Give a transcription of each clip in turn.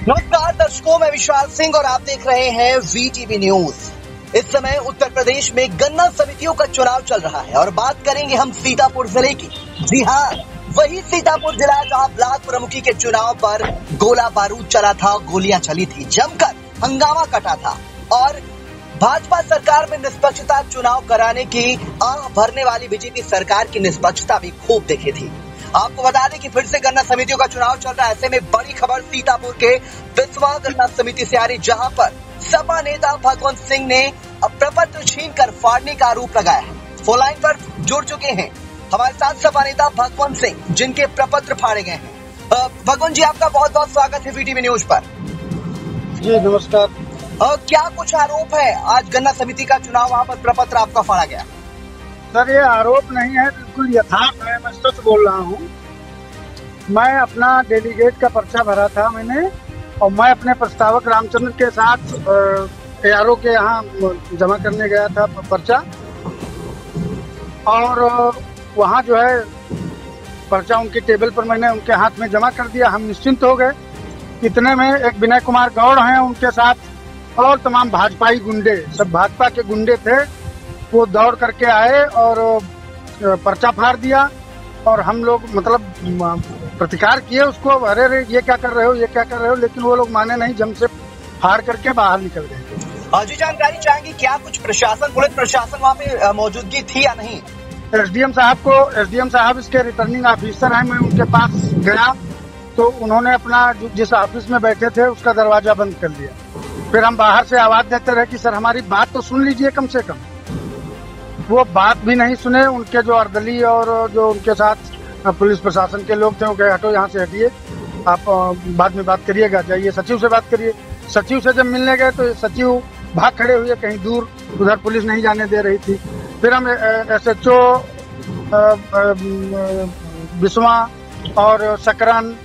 नमस्कार दर्शकों, मैं विशाल सिंह और आप देख रहे हैं वीटीवी न्यूज। इस समय उत्तर प्रदेश में गन्ना समितियों का चुनाव चल रहा है और बात करेंगे हम सीतापुर जिले की। जी हाँ, वही सीतापुर जिला जहां ब्लॉक प्रमुखी के चुनाव पर गोला बारूद चला था, गोलियां चली थी, जमकर हंगामा कटा था और भाजपा सरकार में निष्पक्षता चुनाव कराने की आह भरने वाली बीजेपी सरकार की निष्पक्षता भी खूब दिखी थी। आपको बता दें कि फिर से गन्ना समितियों का चुनाव चल रहा है। ऐसे में बड़ी खबर सीतापुर के बिस्वा गन्ना समिति से आ रही, जहां पर सपा नेता भगवंत सिंह ने प्रपत्र छीनकर फाड़ने का आरोप लगाया है। फोन लाइन पर जुड़ चुके हैं हमारे साथ सपा नेता भगवंत सिंह, जिनके प्रपत्र फाड़े गए हैं। भगवंत जी, आपका बहुत बहुत स्वागत है वीटीवी न्यूज पर। जी नमस्कार। क्या कुछ आरोप है? आज गन्ना समिति का चुनाव, वहाँ पर प्रपत्र आपका फाड़ा गया। सर, ये आरोप नहीं है, बिल्कुल यथार्थ है। मैं सच बोल रहा हूँ। मैं अपना डेलीगेट का पर्चा भरा था मैंने, और मैं अपने प्रस्तावक रामचंद्र के साथ ARO के यहाँ जमा करने गया था पर्चा, और वहाँ जो है पर्चा उनकी टेबल पर मैंने उनके हाथ में जमा कर दिया। हम निश्चिंत हो गए। इतने में एक विनय कुमार गौड़ हैं, उनके साथ और तमाम भाजपाई गुंडे, सब भाजपा के गुंडे थे, वो दौड़ करके आए और पर्चा फाड़ दिया। और हम लोग मतलब प्रतिकार किए उसको, अरे रे ये क्या कर रहे हो, ये क्या कर रहे हो, लेकिन वो लोग माने नहीं, जम से फाड़ करके बाहर निकल गए। जी, जानकारी चाहेंगे क्या कुछ प्रशासन, पुलिस प्रशासन वहाँ पे मौजूदगी थी या नहीं? एसडीएम साहब इसके रिटर्निंग ऑफिसर हैं, मैं उनके पास गया तो उन्होंने अपना जिस ऑफिस में बैठे थे उसका दरवाजा बंद कर दिया। फिर हम बाहर से आवाज देते रहे कि सर हमारी बात तो सुन लीजिए कम से कम। वो बात भी नहीं सुने। उनके जो अर्दली और जो उनके साथ पुलिस प्रशासन के लोग थे, वो कहे हटो यहाँ से, हटिए, आप बाद में बात करिएगा, जाइए सचिव से बात करिए। सचिव से जब मिलने गए तो सचिव भाग खड़े हुए कहीं दूर, उधर पुलिस नहीं जाने दे रही थी। फिर हम SHO बिस्वा और सकरन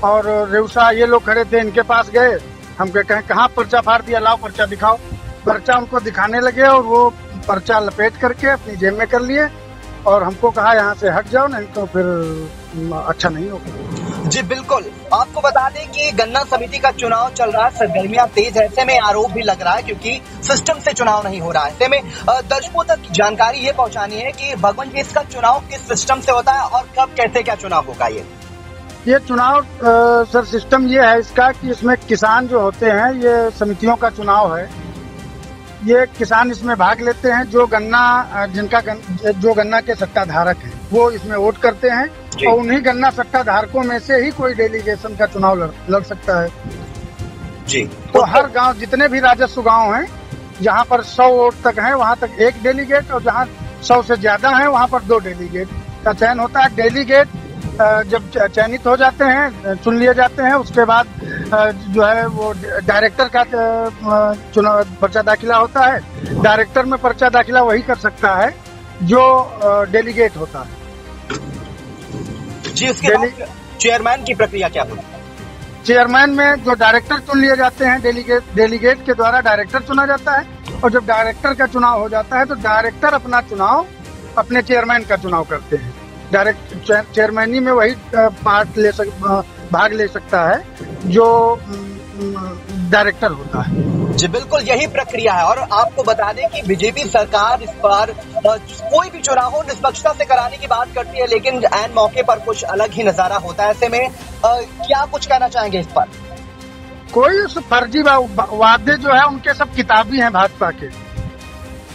और रेउसा, ये लोग खड़े थे, इनके पास गए। हम कहें कहाँ पर्चा फाड़ दिया, लाओ पर्चा दिखाओ। पर्चा उनको दिखाने लगे और वो पर्चा लपेट करके अपनी जेब में कर लिए और हमको कहा यहाँ से हट जाओ, नहीं तो फिर अच्छा नहीं होगा। जी बिल्कुल, आपको बता दें कि गन्ना समिति का चुनाव चल रहा है, सरगर्मियां तेज है। ऐसे में आरोप भी लग रहा है क्योंकि सिस्टम से चुनाव नहीं हो रहा है। ऐसे में दर्शकों तक जानकारी ये पहुंचानी है कि भगवंत जी, इसका चुनाव किस सिस्टम से होता है और कब कैसे क्या चुनाव होगा? ये चुनाव सर सिस्टम ये है इसका कि इसमें किसान जो होते हैं, ये समितियों का चुनाव है। ये किसान इसमें भाग लेते हैं, जो गन्ना के सट्टा धारक हैं वो इसमें वोट करते हैं, और उन्हीं गन्ना सट्टा धारकों में से ही कोई डेलीगेशन का चुनाव लड़ सकता है। जी, तो हर गांव, जितने भी राजस्व गांव हैं, जहां पर 100 वोट तक है वहां तक एक डेलीगेट, और जहां 100 से ज्यादा है वहां पर 2 डेलीगेट का चयन होता है। डेलीगेट जब चयनित हो जाते हैं, चुन लिए जाते हैं, उसके बाद जो है वो डायरेक्टर का चुनाव पर्चा दाखिला होता है। डायरेक्टर में पर्चा दाखिला वही कर सकता है जो डेलीगेट होता है। जी, उसके बाद चेयरमैन की प्रक्रिया क्या होती है? चेयरमैन में जो डायरेक्टर चुन लिए जाते हैं, डेलीगेट के द्वारा डायरेक्टर चुना जाता है, और जब डायरेक्टर का चुनाव हो जाता है तो डायरेक्टर अपना चुनाव अपने चेयरमैन का चुनाव करते हैं। चेयरमैनी में वही भाग ले सकता है जो डायरेक्टर होता है। जी बिल्कुल, यही प्रक्रिया है। और आपको बता दें कि बीजेपी सरकार इस बार कोई भी चुनाव हो निष्पक्षता से कराने की बात करती है, लेकिन ऐन मौके पर कुछ अलग ही नजारा होता है। ऐसे में क्या कुछ कहना चाहेंगे इस पर? कोई फर्जी वादे जो है उनके सब किताबी हैं भाजपा के।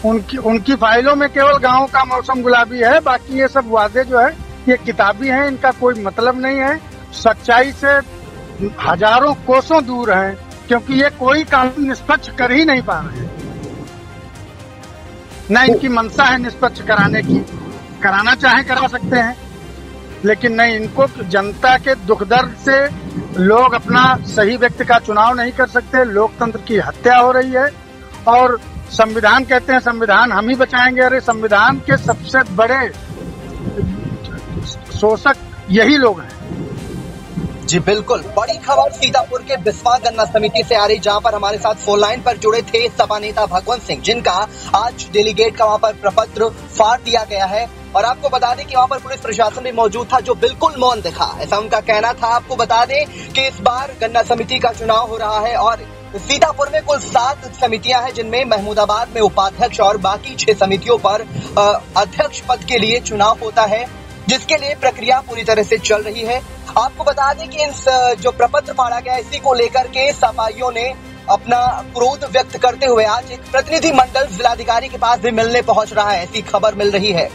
उनकी फाइलों में केवल गाँव का मौसम गुलाबी है, बाकी ये सब वादे जो है ये किताबी हैं, इनका कोई मतलब नहीं है। सच्चाई से हजारों कोसों दूर हैं, क्योंकि ये कोई कानून निष्पक्ष कर ही नहीं पा रहे हैं। न इनकी मंशा है निष्पक्ष कराने की, कराना चाहे करा सकते हैं, लेकिन नहीं, इनको जनता के दुख दर्द से लोग अपना सही व्यक्ति का चुनाव नहीं कर सकते। लोकतंत्र की हत्या हो रही है, और संविधान कहते हैं संविधान हम ही बचाएंगे। अरे संविधान के सबसे बड़े शोषक यही लोग हैं। जी बिल्कुल, बड़ी खबर सीतापुर के बिस्वा गन्ना समिति से आ रही, जहां पर हमारे साथ फोन लाइन पर जुड़े थे सपा नेता भगवंत सिंह, जिनका आज डेलीगेट का वहां पर प्रपत्र फाड़ दिया गया है। और आपको बता दें कि वहां पर पुलिस प्रशासन भी मौजूद था, जो बिल्कुल मौन दिखा, ऐसा उनका कहना था। आपको बता दें कि इस बार गन्ना समिति का चुनाव हो रहा है और सीतापुर में कुल 7 समितियां हैं, जिनमें महमूदाबाद में उपाध्यक्ष और बाकी 6 समितियों पर अध्यक्ष पद के लिए चुनाव होता है, जिसके लिए प्रक्रिया पूरी तरह से चल रही है। आपको बता दें कि इस जो प्रपत्र फाड़ा गया, इसी को लेकर के सपाइयों ने अपना क्रोध व्यक्त करते हुए आज एक प्रतिनिधि मंडल जिलाधिकारी के पास भी मिलने पहुंच रहा है, ऐसी खबर मिल रही है।